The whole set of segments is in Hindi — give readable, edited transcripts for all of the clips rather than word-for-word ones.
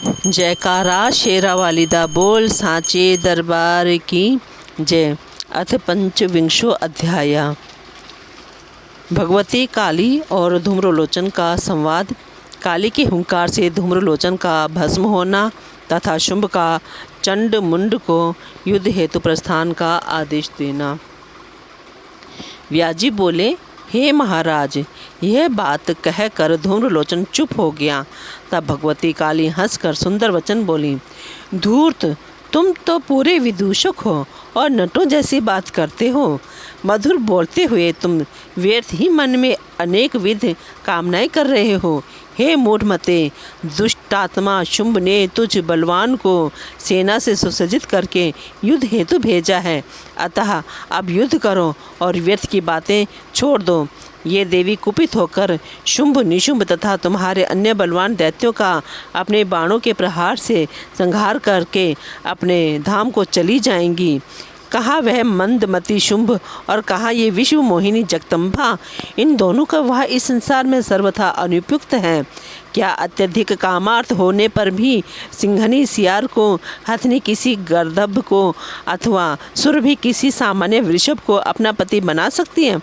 जयकारा शेरावाली दा बोल सांचे दरबार की जय। अथ पंचविंशो अध्याय। भगवती काली और धूम्रलोचन का संवाद। काली के हुंकार से धूम्रलोचन का भस्म होना तथा शुंभ का चंड मुंड को युद्ध हेतु प्रस्थान का आदेश देना। व्याजी बोले, हे महाराज, यह बात कहकर धूम्रलोचन चुप हो गया। तब भगवती काली हंसकर सुंदर वचन बोली, धूर्त, तुम तो पूरे विदूषक हो और नटों जैसी बात करते हो। मधुर बोलते हुए तुम व्यर्थ ही मन में अनेक विध कामनाएं कर रहे हो। हे मूढ़मते, दुष्टात्मा शुंभ ने तुझ बलवान को सेना से सुसज्जित करके युद्ध हेतु भेजा है। अतः अब युद्ध करो और व्यर्थ की बातें छोड़ दो। ये देवी कुपित होकर शुंभ निशुंभ तथा तुम्हारे अन्य बलवान दैत्यों का अपने बाणों के प्रहार से संहार करके अपने धाम को चली जाएंगी। कहाँ वह मंदमती शुंभ और कहाँ ये विश्व मोहिनी जगदम्बा। इन दोनों का वह इस संसार में सर्वथा अनुपयुक्त है। क्या अत्यधिक कामार्थ होने पर भी सिंघनी सियार को, हथनी किसी गर्दभ को अथवा सुरभि किसी सामान्य वृषभ को अपना पति बना सकती है?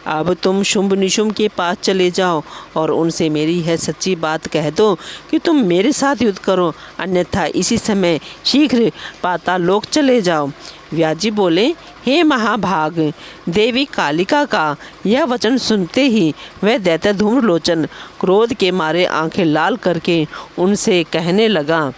अब तुम शुंभ निशुंभ के पास चले जाओ और उनसे मेरी यह सच्ची बात कह दो कि तुम मेरे साथ युद्ध करो, अन्यथा इसी समय शीघ्र पातालोक चले जाओ। व्याजी बोले, हे महाभाग, देवी कालिका का यह वचन सुनते ही वह दैत्य धूम्रलोचन क्रोध के मारे आंखें लाल करके उनसे कहने लगा,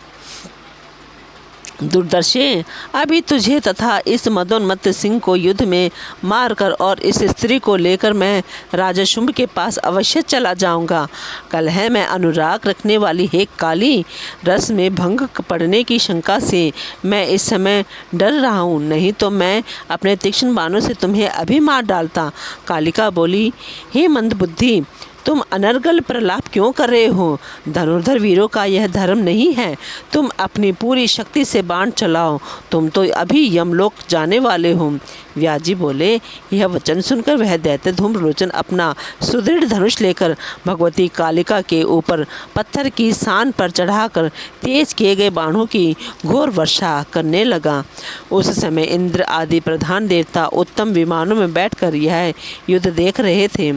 दुर्दर्शे, अभी तुझे तथा इस मदोन्मत्त सिंह को युद्ध में मारकर और इस स्त्री को लेकर मैं राजा शुंभ के पास अवश्य चला जाऊंगा। कलह में अनुराग रखने वाली हे काली, रस में भंग पड़ने की शंका से मैं इस समय डर रहा हूँ, नहीं तो मैं अपने तीक्ष्ण बाणों से तुम्हें अभी मार डालता। कालिका बोली, हे मंदबुद्धि, तुम अनर्गल प्रलाप क्यों कर रहे हो? धनुर्धर वीरों का यह धर्म नहीं है। तुम अपनी पूरी शक्ति से बाण चलाओ, तुम तो अभी यमलोक जाने वाले हो। व्याजी बोले, यह वचन सुनकर वह दैत्य धूम्रलोचन अपना सुदृढ़ धनुष लेकर भगवती कालिका के ऊपर पत्थर की सान पर चढ़ाकर तेज किए गए बाणों की घोर वर्षा करने लगा। उस समय इंद्र आदि प्रधान देवता उत्तम विमानों में बैठकर यह युद्ध देख रहे थे।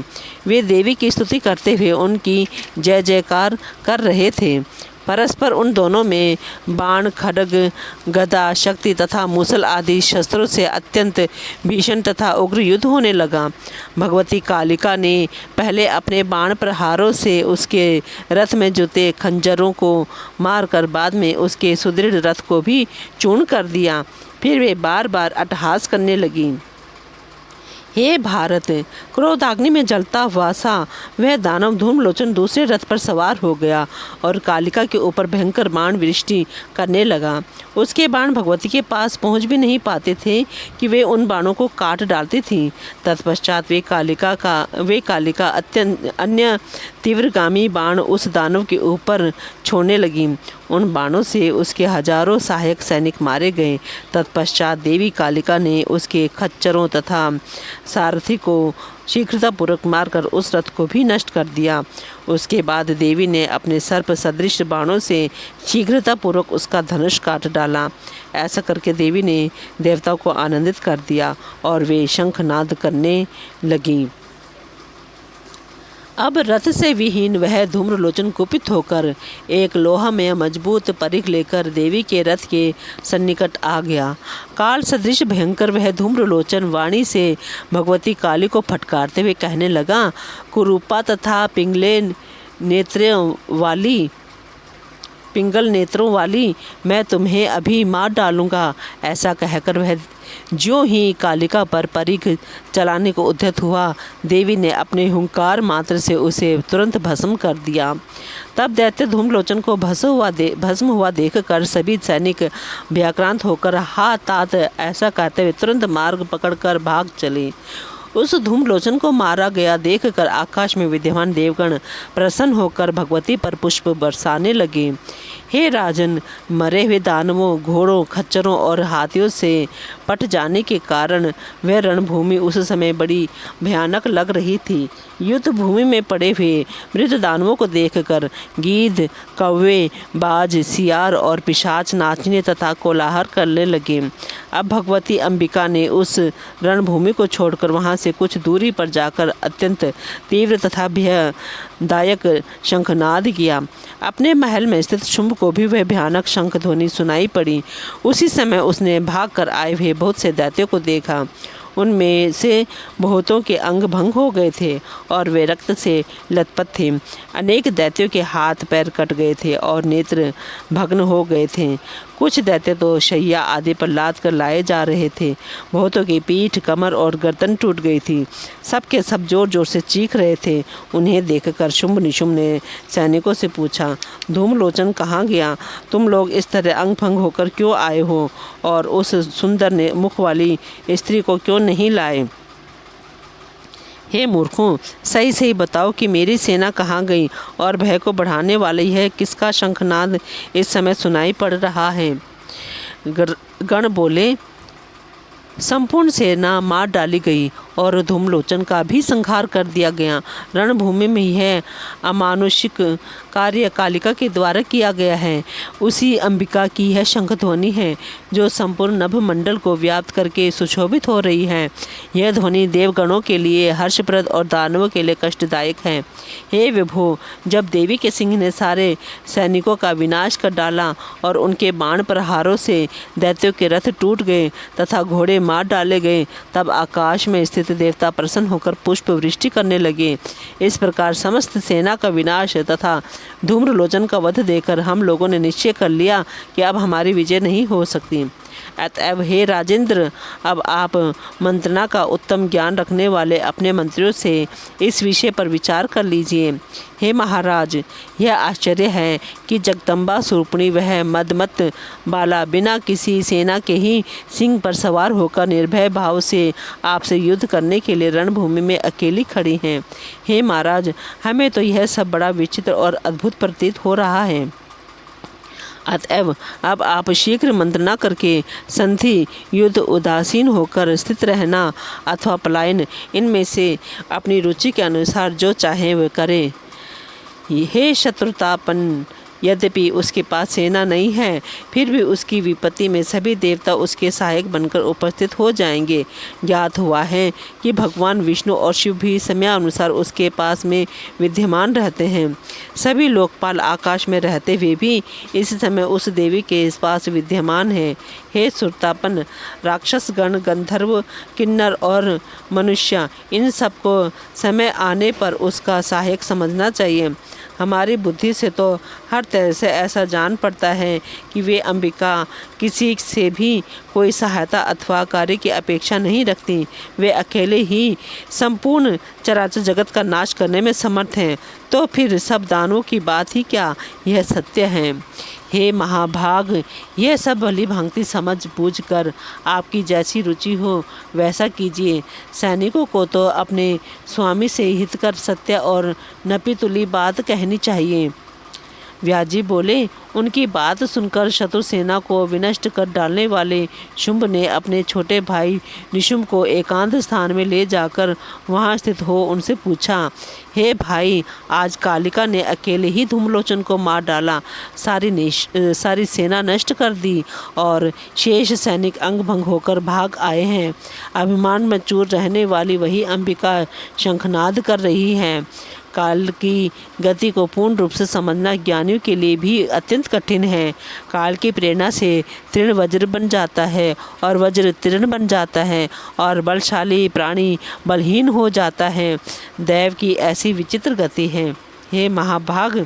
वे देवी की स्तुति करते हुए उनकी जय जयकार कर रहे थे। परस्पर उन दोनों में बाण, खड्ग, गदा, शक्ति तथा मूसल आदि शस्त्रों से अत्यंत भीषण तथा उग्र युद्ध होने लगा। भगवती कालिका ने पहले अपने बाण प्रहारों से उसके रथ में जुटे खंजरों को मारकर बाद में उसके सुदृढ़ रथ को भी चूर्ण कर दिया। फिर वे बार बार अट्टहास करने लगी। हे भारत, क्रोधाग्नि में जलता हुआ सा वह दानव धूम्रलोचन दूसरे रथ पर सवार हो गया और कालिका के ऊपर भयंकर बाण वृष्टि करने लगा। उसके बाण भगवती के पास पहुंच भी नहीं पाते थे कि वे उन बाणों को काट डालती थीं। तत्पश्चात वे कालिका अत्यंत अन्य तीव्रगामी बाण उस दानव के ऊपर छोड़ने लगी। उन बाणों से उसके हजारों सहायक सैनिक मारे गए। तत्पश्चात देवी कालिका ने उसके खच्चरों तथा सारथी को शीघ्रतापूर्वक मारकर उस रथ को भी नष्ट कर दिया। उसके बाद देवी ने अपने सर्प सदृश बाणों से शीघ्रतापूर्वक उसका धनुष काट डाला। ऐसा करके देवी ने देवताओं को आनंदित कर दिया और वे शंखनाद करने लगी। अब रथ से विहीन वह धूम्रलोचन कुपित होकर एक लोहा में मजबूत परिघ लेकर देवी के रथ के सन्निकट आ गया। काल सदृश भयंकर वह धूम्रलोचन वाणी से भगवती काली को फटकारते हुए कहने लगा, कुरूपा तथा पिंगल नेत्रों वाली, मैं तुम्हें अभी मार डालूंगा। ऐसा कहकर वह ज्यों ही कालिका पर परिघ चलाने को उद्यत हुआ, देवी ने अपने हुंकार मात्र से उसे तुरंत भस्म कर दिया। तब दैत्य धूम्रलोचन को भस्म हुआ देखकर सभी सैनिक भयाक्रांत होकर हाथ तात ऐसा कहते हुए तुरंत मार्ग पकड़कर भाग चले। उस धूम्रलोचन को मारा गया देखकर आकाश में विद्यमान देवगण प्रसन्न होकर भगवती पर पुष्प बरसाने लगे। हे राजन, मरे हुए दानवों, घोड़ों, खच्चरों और हाथियों से पट जाने के कारण वह रणभूमि उस समय बड़ी भयानक लग रही थी। युद्ध भूमि में पड़े हुए मृत दानवों को देखकर गीध, कौवे, बाज, सियार और पिशाच नाचने तथा कोलाहल करने लगे। अब भगवती अंबिका ने उस रणभूमि को छोड़कर वहां से कुछ दूरी पर जाकर अत्यंत तीव्र तथा भयदायक शंखनाद किया। अपने महल में स्थित शुंभ को भी वह भयानक शंख ध्वनि सुनाई पड़ी। उसी समय उसने भाग कर आए हुए बहुत से दैत्यों को देखा। उनमें से बहुतों के अंग भंग हो गए थे और वे रक्त से लथपथ थे। अनेक दैत्यों के हाथ पैर कट गए थे और नेत्र भग्न हो गए थे। कुछ दैत्य तो शैया आदि पर लाद कर लाए जा रहे थे। बहुतों की पीठ, कमर और गर्दन टूट गई थी। सबके सब जोर जोर से चीख रहे थे। उन्हें देखकर शुंभ निशुंभ ने सैनिकों से पूछा, धूम्रलोचन कहाँ गया? तुम लोग इस तरह अंग भंग होकर क्यों आए हो और उस सुंदर ने मुख वाली स्त्री को क्यों नहीं लाए? हे मूर्खों, सही सही बताओ कि मेरी सेना कहाँ गई और भय को बढ़ाने वाला यह किसका शंखनाद इस समय सुनाई पड़ रहा है? गण बोले, संपूर्ण सेना मार डाली गई और धूम्रलोचन का भी संहार कर दिया गया। रणभूमि में यह अमानुषिक कार्य कालिका के द्वारा किया गया है। उसी अंबिका की यह शंखध्वनि है जो संपूर्ण नभ मंडल को व्याप्त करके सुशोभित हो रही है। यह ध्वनि देवगणों के लिए हर्षप्रद और दानवों के लिए कष्टदायक है। हे विभो, जब देवी के सिंह ने सारे सैनिकों का विनाश कर डाला और उनके बाण प्रहारों से दैत्यों के रथ टूट गए तथा घोड़े मार डाले गए, तब आकाश में स्थित देवता प्रसन्न होकर पुष्प वृष्टि करने लगे। इस प्रकार समस्त सेना का विनाश तथा धूम्रलोचन का वध देकर हम लोगों ने निश्चय कर लिया कि अब हमारी विजय नहीं हो सकती। अतएव हे राजेंद्र, अब आप मंत्रणा का उत्तम ज्ञान रखने वाले अपने मंत्रियों से इस विषय पर विचार कर लीजिए। हे महाराज, यह आश्चर्य है कि जगदम्बा स्वरूपिणी वह मदमत्त बाला बिना किसी सेना के ही सिंह पर सवार होकर निर्भय भाव से आपसे युद्ध करने के लिए रणभूमि में अकेली खड़ी हैं। हे महाराज, हमें तो यह सब बड़ा विचित्र और अद्भुत प्रतीत हो रहा है। अतएव अब आप शीघ्र मंत्रणा करके संधि, युद्ध, उदासीन होकर स्थित रहना अथवा पलायन, इनमें से अपनी रुचि के अनुसार जो चाहे वह करे। हे शत्रुतापन, यद्यपि उसके पास सेना नहीं है, फिर भी उसकी विपत्ति में सभी देवता उसके सहायक बनकर उपस्थित हो जाएंगे। ज्ञात हुआ है कि भगवान विष्णु और शिव भी समयानुसार उसके पास में विद्यमान रहते हैं। सभी लोकपाल आकाश में रहते हुए भी इस समय उस देवी के पास विद्यमान है। हे सुरतापन, राक्षसगण, गंधर्व, किन्नर और मनुष्य, इन सबको समय आने पर उसका सहायक समझना चाहिए। हमारी बुद्धि से तो हर तरह से ऐसा जान पड़ता है कि वे अंबिका किसी से भी कोई सहायता अथवा कार्य की अपेक्षा नहीं रखती। वे अकेले ही संपूर्ण चराचर जगत का नाश करने में समर्थ हैं। तो फिर सब दानों की बात ही क्या, यह सत्य है। हे महाभाग, यह सब भली भांति समझ बूझ कर आपकी जैसी रुचि हो वैसा कीजिए। सैनिकों को तो अपने स्वामी से हितकर सत्य और नपीतुली बात कहनी चाहिए। व्याजी बोले, उनकी बात सुनकर शत्रु सेना को विनष्ट कर डालने वाले शुंभ ने अपने छोटे भाई निशुंभ को एकांत स्थान में ले जाकर वहां स्थित हो उनसे पूछा, हे भाई, आज कालिका ने अकेले ही धूम्रलोचन को मार डाला, सारी सेना नष्ट कर दी और शेष सैनिक अंग भंग होकर भाग आए हैं। अभिमान में चूर रहने वाली वही अंबिका शंखनाद कर रही है। काल की गति को पूर्ण रूप से समझना ज्ञानियों के लिए भी अत्यंत कठिन है। काल की प्रेरणा से तृण वज्र बन जाता है और वज्र तृण बन जाता है और बलशाली प्राणी बलहीन हो जाता है। दैव की ऐसी विचित्र गति है। हे महाभाग,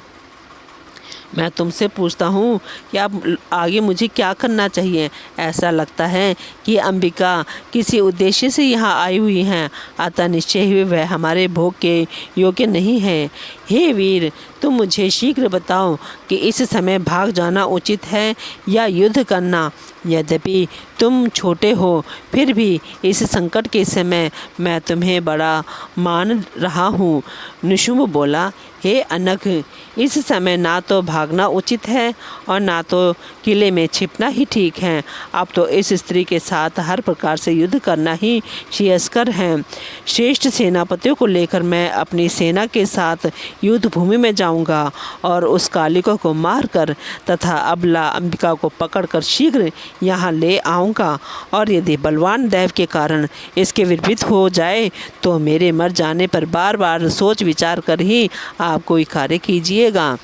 मैं तुमसे पूछता हूँ कि अब आगे मुझे क्या करना चाहिए। ऐसा लगता है कि अंबिका किसी उद्देश्य से यहाँ आई हुई हैं, अतः निश्चय ही वह हमारे भोग के योग्य नहीं है। हे वीर, तुम मुझे शीघ्र बताओ कि इस समय भाग जाना उचित है या युद्ध करना। यद्यपि तुम छोटे हो, फिर भी इस संकट के समय मैं तुम्हें बड़ा मान रहा हूँ। निशुम्भ बोला, हे अनघ, इस समय ना तो भागना उचित है और ना तो किले में छिपना ही ठीक है। अब तो इस स्त्री के साथ हर प्रकार से युद्ध करना ही श्रेयस्कर है। श्रेष्ठ सेनापतियों को लेकर मैं अपनी सेना के साथ युद्ध भूमि में जाऊंगा और उस कालिका को मारकर तथा अबला अंबिका को पकड़कर शीघ्र यहाँ ले आऊँगा। और यदि बलवान दैव के कारण इसके विपरीत हो जाए तो मेरे मर जाने पर बार बार सोच विचार कर ही आप कोई कार्य कीजिएगा।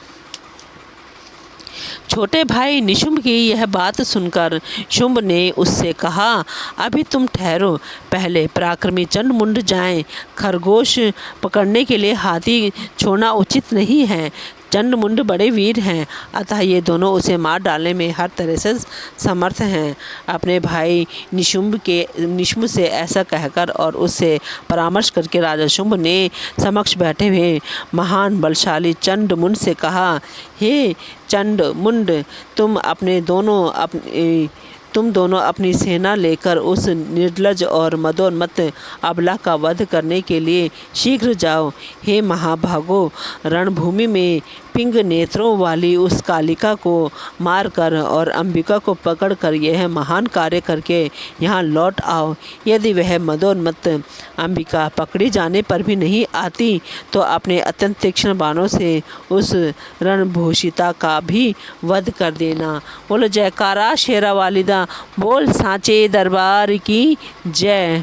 छोटे भाई निशुम्भ की यह बात सुनकर शुम्भ ने उससे कहा, अभी तुम ठहरो, पहले पराक्रमी चंडमुंड जाएं। खरगोश पकड़ने के लिए हाथी छोड़ना उचित नहीं है। चंडमुंड बड़े वीर हैं, अतः ये दोनों उसे मार डालने में हर तरह से समर्थ हैं। अपने भाई निशुम्भ से ऐसा कहकर और उससे परामर्श करके राजा शुम्भ ने समक्ष बैठे हुए महान बलशाली चंडमुंड से कहा, हे चंडमुंड, तुम दोनों अपनी सेना लेकर उस निर्लज और मदोन्मत्त अबला का वध करने के लिए शीघ्र जाओ। हे महाभागो, रणभूमि में पिंग नेत्रों वाली उस कालिका को मारकर और अंबिका को पकड़कर यह महान कार्य करके यहाँ लौट आओ। यदि वह मदोन्मत्त अंबिका पकड़ी जाने पर भी नहीं आती तो अपने अत्यंत तीक्ष्ण बाणों से उस रणभूषिता का भी वध कर देना। बोलो जयकारा शेरा वालिदा, बोल सांचे दरबार की जय।